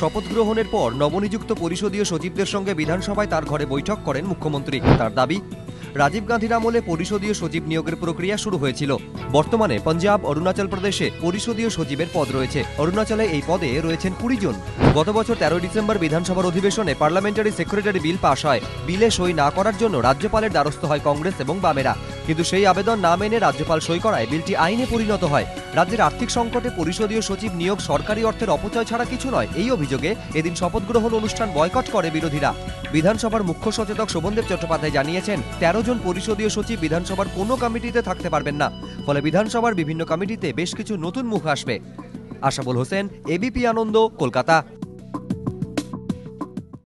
শপথ গ্রহণের পর নবনিযুক্ত পরিষদীয় সচিবদের সঙ্গে বিধানসভায় তার ঘরে বৈঠক করেন মুখ্যমন্ত্রী। তার দাবি, রাজীব গান্ধীর আমলে পরিষদীয় সচিব নিয়োগের প্রক্রিয়া শুরু হয়েছিল। বর্তমানে পাঞ্জাব, অরুণাচল প্রদেশে পরিষদীয় সচিবের পদ রয়েছে। অরুণাচলে এই পদে রয়েছেন 20 জন। গত বছর 13 ডিসেম্বর বিধানসভার অধিবেশনে পার্লামেন্টারি সেক্রেটারি বিল পাশ হয়। বিলে সই না করার জন্য রাজ্যপালের দ্বারস্থ হয় কংগ্রেস এবং বামেরা, কিন্তু সেই আবেদন না মেনে রাজ্যপাল সই করায় বিলটি আইনে পরিণত হয়। রাজ্যের আর্থিক সংকটে পরিষদীয় সচিব নিয়োগ সরকারি অর্থের অপচয় ছাড়া কিছু নয়, এই অভিযোগে এদিন শপথ গ্রহণ অনুষ্ঠান বয়কট করে বিরোধীরা। বিধানসভার মুখ্য সচেতক শোভনদেব চট্টোপাধ্যায় জানিয়েছেন, 13 জন পরিষদীয় সচিব বিধানসভার কোনো কমিটিতে থাকতে পারবেন না। ফলে বিধানসভার বিভিন্ন কমিটিতে বেশ কিছু নতুন মুখ আসবে। আশাবুল হোসেন, এবিপি আনন্দ, কলকাতা।